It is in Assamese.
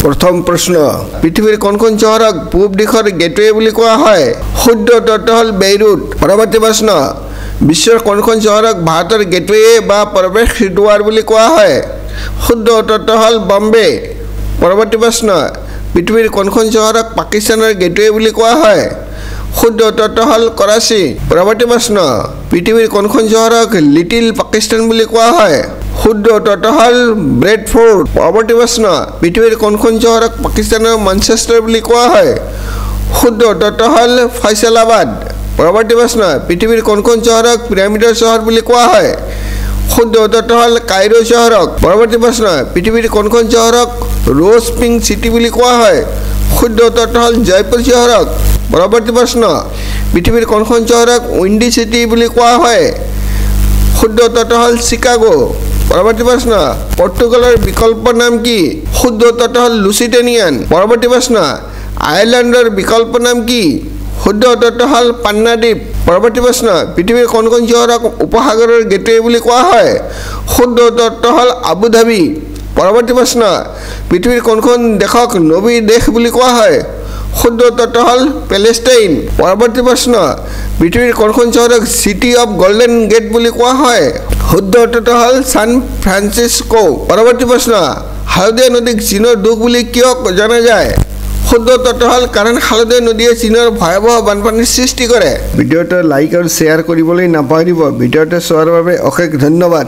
প্ৰথম প্ৰশ্ন পৃথিৱীৰ কোনখন চহৰক পূব দিশৰ গেটৱে বুলি কোৱা হয় শুদ্ধ উত্তৰটো হ'ল বেইৰুট পৰৱৰ্তী প্ৰশ্ন বিশ্বৰ কোনখন চহৰক ভাৰতৰ গেটৱে বা প্ৰৱেশ দুৱাৰ বুলি কোৱা হয় শুদ্ধ উত্তৰটো হ'ল বম্বে পৰৱৰ্তী প্ৰশ্ন পৃথিৱীৰ কোনখন চহৰক পাকিস্তানৰ গেটৱে বুলি কোৱা হয় শুদ্ধ উত্তৰটো হ'ল কৰাচী পৰৱৰ্তী প্ৰশ্ন পৃথিৱীৰ কোনখন চহৰক লিটিল পাকিস্তান বুলি কোৱা হয় শুদ্ধ উত্তৰটো হ'ল ব্ৰেডফোৰ্ড পৰৱৰ্তী প্ৰশ্ন পৃথিৱীৰ কোনখন চহৰক পাকিস্তানৰ মানচেষ্টাৰ বুলি কোৱা হয় শুদ্ধ উত্তৰটো হ'ল ফয়ছলাবাদ পৰৱৰ্তী প্ৰশ্ন পৃথিৱীৰ কোনখন চহৰক পিৰামিডৰ চহৰ বুলি কোৱা হয় শুদ্ধ উত্তৰটো হ'ল কাইৰো চহৰক পৰৱৰ্তী প্ৰশ্ন পৃথিৱীৰ কোনখন চহৰক ৰ'জ পিংক চিটি বুলি কোৱা হয় শুদ্ধ উত্তৰটো হ'ল জয়পুৰ চহৰক পৰৱৰ্তী প্ৰশ্ন পৃথিৱীৰ কোনখন চহৰক উইণ্ডি চিটি বুলি কোৱা হয় শুদ্ধ উত্তৰটো হ'ল চিকাগো পৰৱৰ্তী প্ৰশ্ন পৰ্তুগালৰ বিকল্প নাম কি শুদ্ধ উত্তৰটো হ'ল লুচিটেনিয়ান পৰৱৰ্তী প্ৰশ্ন আয়াৰলেণ্ডৰ বিকল্প নাম কি শুদ্ধ উত্তৰটো হ'ল পান্নাদ্বীপ পৰৱৰ্তী প্ৰশ্ন পৃথিৱীৰ কোনখন চহৰক উপসাগৰৰ গেটৱে বুলি কোৱা হয় শুদ্ধ উত্তৰটো হ'ল আবুধাবি পৰৱৰ্তী প্ৰশ্ন পৃথিৱীৰ কোনখন দেশক নবী দেশ বুলি কোৱা হয় শুদ্ধ উত্তৰটো হ'ল পেলেষ্টাইন পৰৱৰ্তী প্ৰশ্ন পৃথিৱীৰ কোনখন চহৰক চিটি অফ গল্ডেন গেট বুলি কোৱা হয় শুদ্ধ উত্তৰটো হ'ল ছান ফ্ৰান্সিস্কো পৰৱৰ্তী প্ৰশ্ন হালদিয়া নদীক চীনৰ দুখ বুলি কিয় জনা যায় শুদ্ধ উত্তৰটো হ'ল কাৰণ হালদিয়া নদীয়ে চীনৰ ভয়াৱহ বানপানীৰ সৃষ্টি কৰে ভিডিঅ'টো লাইক আৰু শ্বেয়াৰ কৰিবলৈ নাপাহৰিব ভিডিঅ'টো চোৱাৰ বাবে অশেষ ধন্যবাদ